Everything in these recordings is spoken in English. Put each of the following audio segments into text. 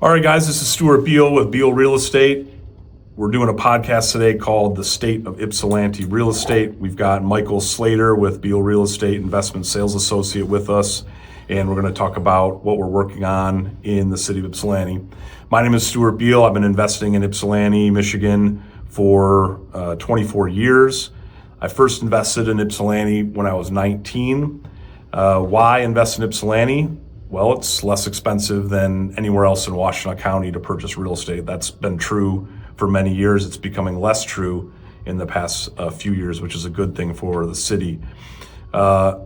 All right, guys, this is Stuart Beal with Beal Real Estate. We're doing a podcast today called The State of Ypsilanti Real Estate. We've got Michael Slater with Beal Real Estate, Investment Sales Associate with us, and we're going to talk about what we're working on in the city of Ypsilanti. My name is Stuart Beal. I've been investing in Ypsilanti, Michigan for 24 years. I first invested in Ypsilanti when I was 19. Why invest in Ypsilanti? Well, it's less expensive than anywhere else in Washtenaw County to purchase real estate. That's been true for many years. It's becoming less true in the past few years, which is a good thing for the city. I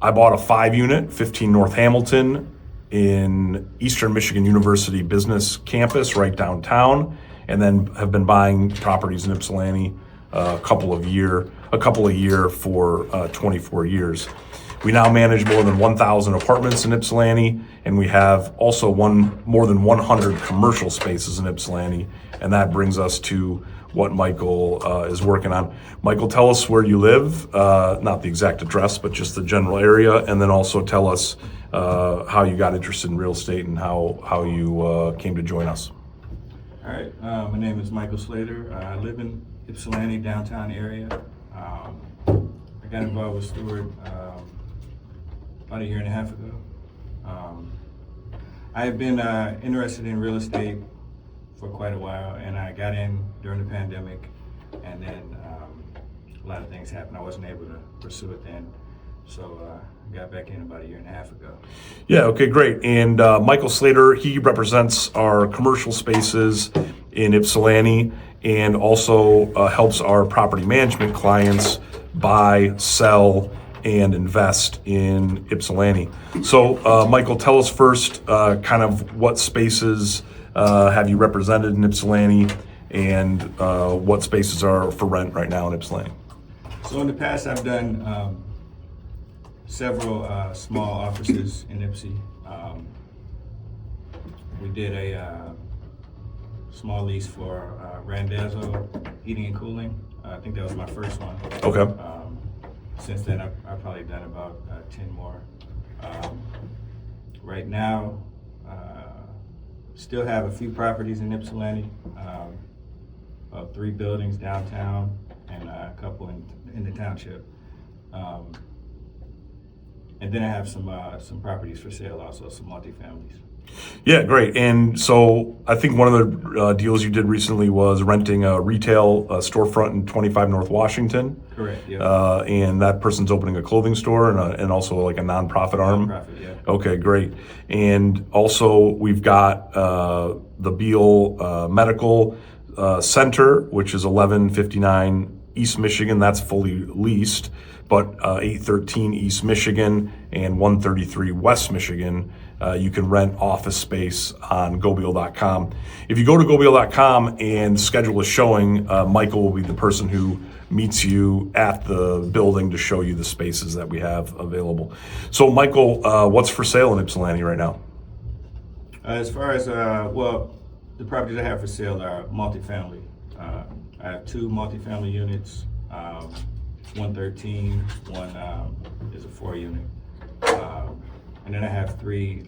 bought a 5-unit, 15 North Hamilton in Eastern Michigan University Business Campus right downtown, and then have been buying properties in Ypsilanti a couple a year for 24 years. We now manage more than 1,000 apartments in Ypsilanti, and we have also more than 100 commercial spaces in Ypsilanti, and that brings us to what Michael is working on. Michael, tell us where you live, not the exact address, but just the general area, and then also tell us how you got interested in real estate and how you came to join us. All right, my name is Michael Slater. I live in Ypsilanti downtown area. I got involved with Stuart about a year and a half ago. I have been interested in real estate for quite a while, and I got in during the pandemic, and then a lot of things happened. I wasn't able to pursue it then, so I got back in about a year and a half ago. Yeah, okay, great. And Michael Slater, he represents our commercial spaces in Ypsilanti and also helps our property management clients buy, sell, and invest in Ypsilanti. So, Michael, tell us first kind of what spaces have you represented in Ypsilanti, and what spaces are for rent right now in Ypsilanti? So in the past, I've done several small offices in Ypsi. We did a small lease for Randazzo Heating and Cooling. I think that was my first one. Okay. Since then, I've probably done about 10 more. Right now, still have a few properties in Ypsilanti, about 3 buildings downtown and a couple in the township. And then I have some properties for sale also, some multifamilies. Yeah, great. And so I think one of the deals you did recently was renting a retail storefront in 25 North Washington. Correct, yeah. And that person's opening a clothing store and also like a nonprofit arm. Nonprofit, yeah. Okay, great. And also we've got the Beal Medical Center, which is 1159 East Michigan. That's fully leased, but 813 East Michigan and 133 West Michigan, you can rent office space on gobeal.com. If you go to gobeal.com and schedule a showing, Michael will be the person who meets you at the building to show you the spaces that we have available. So, Michael, what's for sale in Ypsilanti right now? As far as, the properties I have for sale are multifamily. I have 2 multifamily units, 113, one is a 4-unit. And then I have 3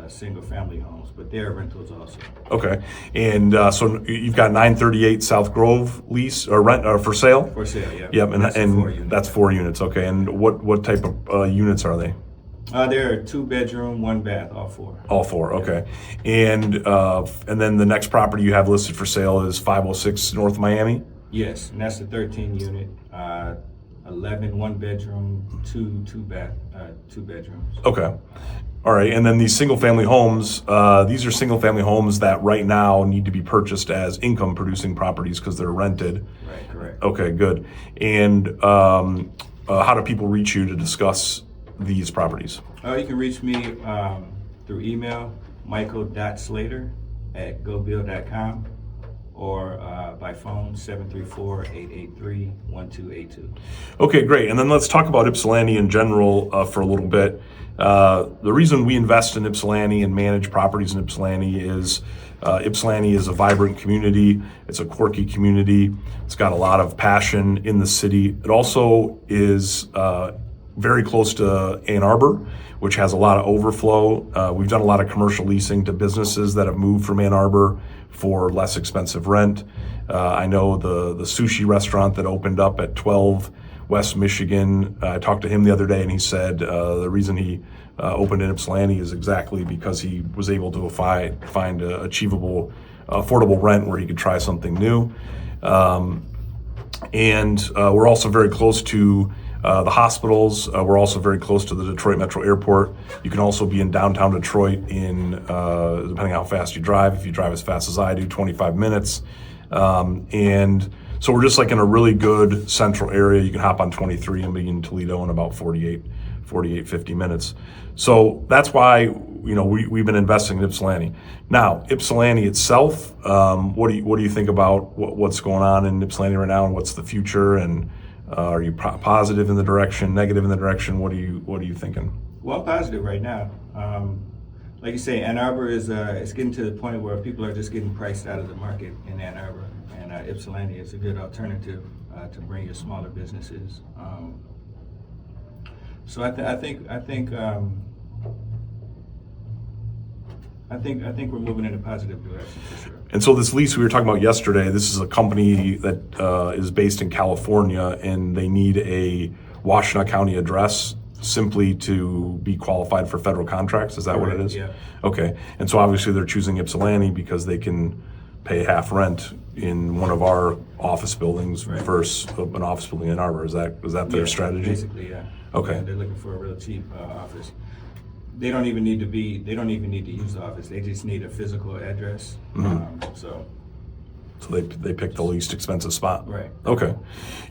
single-family homes, but they're rentals also. Okay, and so you've got 938 South Grove lease or rent or for sale? For sale, yeah. Yep, and That's 4 units. Okay, and what type of units are they? They're 2-bedroom, 1 bath, all 4. All 4, okay. And then the next property you have listed for sale is 506 North Miami? Yes, and that's the 13-unit, 11 1-bedroom, 2 bedrooms. Okay. All right, and then these single-family homes, these are single-family homes that right now need to be purchased as income-producing properties because they're rented. Right, correct. Okay, good. And how do people reach you to discuss these properties? You can reach me through email, michael.slater@gobeal.com, or by phone, 734-883-1282. Okay, great. And then let's talk about Ypsilanti in general for a little bit. The reason we invest in Ypsilanti and manage properties in Ypsilanti is Ypsilanti is a vibrant community. It's a quirky community. It's got a lot of passion in the city. It also is very close to Ann Arbor, which has a lot of overflow. We've done a lot of commercial leasing to businesses that have moved from Ann Arbor for less expensive rent. I know the sushi restaurant that opened up at 12 West Michigan. I talked to him the other day, and he said the reason he opened in Ypsilanti is exactly because he was able to find achievable, affordable rent where he could try something new. And we're also very close to the hospitals. We're also very close to the Detroit Metro Airport. You can also be in downtown Detroit in, depending on how fast you drive. If you drive as fast as I do, 25 minutes. And so we're just like in a really good central area. You can hop on 23 and be in Toledo in about 50 minutes. So that's why, we've been investing in Ypsilanti. Now, Ypsilanti itself, what do you think about what's going on in Ypsilanti right now, and what's the future? And are you positive in the direction, negative in the direction? What are you thinking? Well, I'm positive right now. Like you say, Ann Arbor is it's getting to the point where people are just getting priced out of the market in Ann Arbor, and Ypsilanti is a good alternative to bring your smaller businesses. So I think we're moving in a positive direction for sure. And so this lease we were talking about yesterday, this is a company that is based in California, and they need a Washtenaw County address simply to be qualified for federal contracts. Is that what it is? Yeah. Okay. And so obviously they're choosing Ypsilanti because they can pay half rent in one of our office buildings versus an office building in Arbor. Is that their strategy? Basically, yeah. Okay. They're looking for a real cheap office. They don't even need to use the office. They just need a physical address. So they pick the least expensive spot. Right. Okay.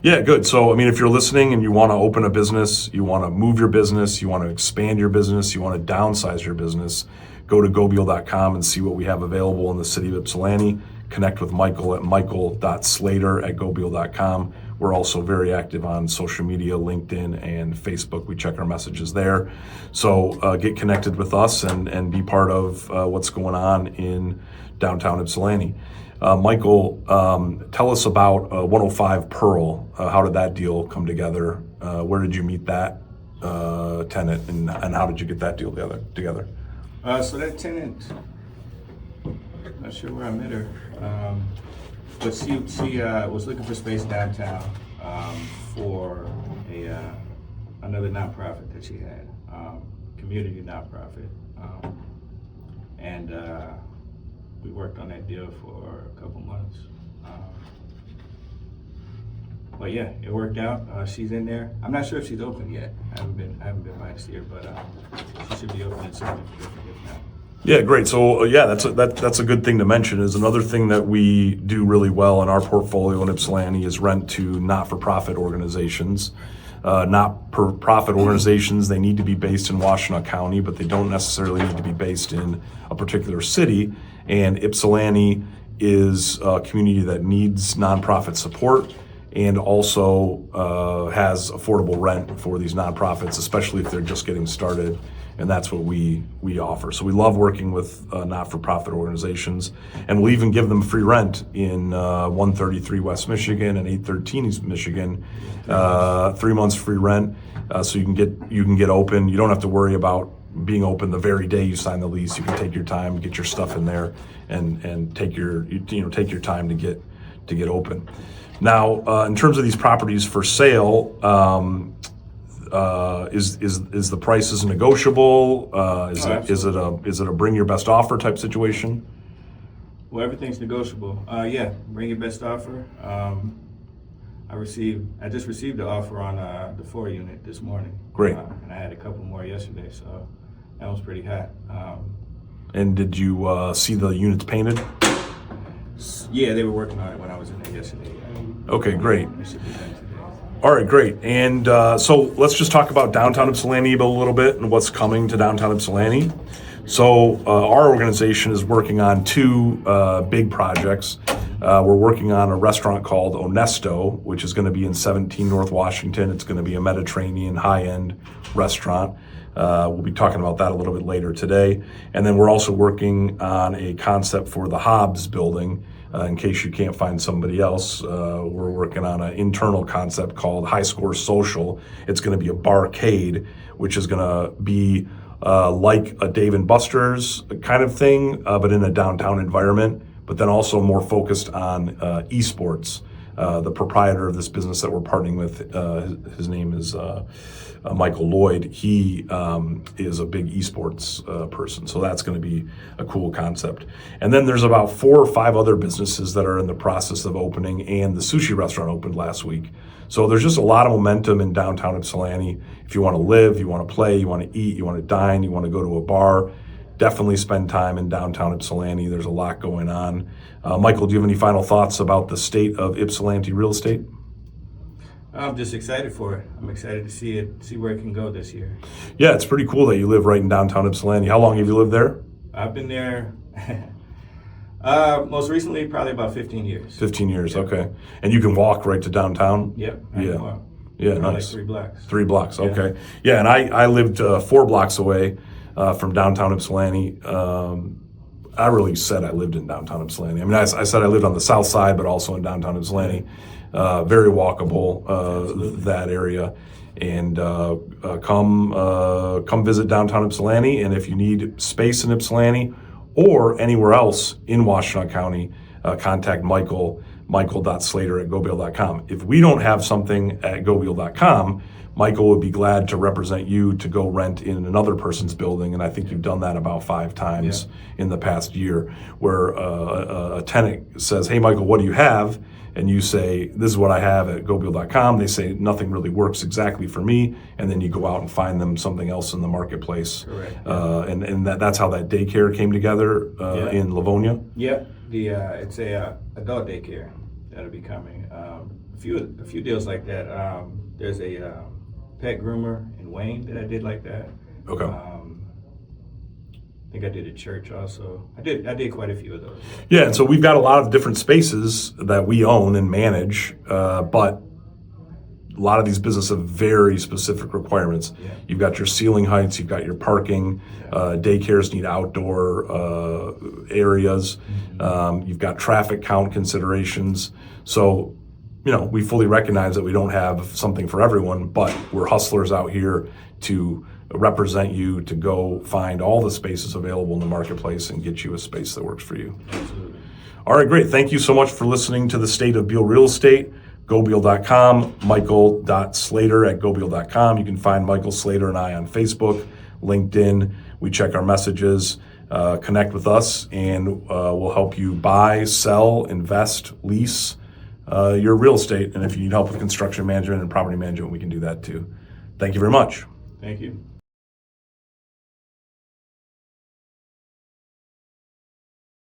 Yeah, good. So, if you're listening and you want to open a business, you want to move your business, you want to expand your business, you want to downsize your business, go to gobeal.com and see what we have available in the city of Ypsilanti. Connect with Michael at michael.slater@gobeal.com. We're also very active on social media, LinkedIn and Facebook. We check our messages there. So get connected with us and be part of what's going on in downtown Ypsilanti. Michael, tell us about 105 Pearl. How did that deal come together? Where did you meet that tenant, and how did you get that deal together? So that tenant, not sure where I met her, but she was looking for space downtown for another nonprofit that she had, community nonprofit, and we worked on that deal for a couple months. But yeah, it worked out. She's in there. I'm not sure if she's open yet. I haven't been by to see her, but she should be open soon if not. Yeah, great. So that's a good thing to mention. Is another thing that we do really well in our portfolio in Ypsilanti is rent to not-for-profit organizations. Not-for-profit organizations, they need to be based in Washtenaw County, but they don't necessarily need to be based in a particular city. And Ypsilanti is a community that needs nonprofit support and also has affordable rent for these nonprofits, especially if they're just getting started. And that's what we offer. So we love working with not-for-profit organizations, and we'll even give them free rent in 133 West Michigan and 813 East Michigan. 3 months free rent, so you can get open. You don't have to worry about being open the very day you sign the lease. You can take your time, get your stuff in there, and take your time to get open. Now, in terms of these properties for sale. Is the prices negotiable? Is it a bring your best offer type situation? Well, everything's negotiable. Yeah, bring your best offer. I just received the offer on the 4 unit this morning. Great. And I had a couple more yesterday, so that was pretty hot. And did you see the units painted? Yeah, they were working on it when I was in there yesterday. Okay, great. It should be done today. All right, great. And so let's just talk about downtown Ypsilanti a little bit and what's coming to downtown Ypsilanti. So our organization is working on 2 big projects. We're working on a restaurant called Onesto, which is going to be in 17 North Washington. It's going to be a Mediterranean high-end restaurant. We'll be talking about that a little bit later today. And then we're also working on a concept for the Hobbs building. in case you can't find somebody else, we're working on an internal concept called High Score Social. It's going to be a barcade, which is going to be like a Dave & Buster's kind of thing, but in a downtown environment, but then also more focused on esports. The proprietor of this business that we're partnering with, his name is Michael Lloyd. He is a big esports person, so that's going to be a cool concept. And then there's about 4 or 5 other businesses that are in the process of opening, and the sushi restaurant opened last week. So there's just a lot of momentum in downtown Ypsilanti. If you want to live, you want to play, you want to eat, you want to dine, you want to go to a bar, definitely spend time in downtown Ypsilanti. There's a lot going on. Michael, do you have any final thoughts about the state of Ypsilanti real estate? I'm just excited for it. I'm excited to see where it can go this year. Yeah, it's pretty cool that you live right in downtown Ypsilanti. How long have you lived there? I've been there most recently, probably about 15 years. 15 years, okay. And you can walk right to downtown? Yep. Yeah. Yeah, nice. Like 3 blocks. 3 blocks, okay. Yeah, and I lived 4 blocks away from downtown Ypsilanti. I really said I lived in downtown Ypsilanti. I mean, I said I lived on the south side, but also in downtown Ypsilanti. Very walkable, that area. And come visit downtown Ypsilanti. And if you need space in Ypsilanti or anywhere else in Washtenaw County, contact Michael, michael.slater@gobeal.com. If we don't have something at gobeal.com, Michael would be glad to represent you to go rent in another person's building, and I think you've done that about 5 times in the past year, where a tenant says, "Hey, Michael, what do you have?" And you say, "This is what I have at gobeal.com." They say, "Nothing really works exactly for me," and then you go out and find them something else in the marketplace. Correct. And that's how that daycare came together in Livonia. Yep. It's a adult daycare that'll be coming. A few deals like that. There's a pet groomer in Wayne that I did like that. Okay. I think I did a church also. I did quite a few of those. Yeah, and so we've got a lot of different spaces that we own and manage, but a lot of these businesses have very specific requirements. Yeah. You've got your ceiling heights, you've got your parking, daycares need outdoor areas, you've got traffic count considerations. So, we fully recognize that we don't have something for everyone, but we're hustlers out here to represent you, to go find all the spaces available in the marketplace and get you a space that works for you. Absolutely. All right, great. Thank you so much for listening to the State of Beal Real Estate. GoBeal.com, michael.slater@gobeal.com. You can find Michael Slater and I on Facebook, LinkedIn. We check our messages. Connect with us, and we'll help you buy, sell, invest, lease your real estate. And if you need help with construction management and property management, we can do that too. Thank you very much. Thank you.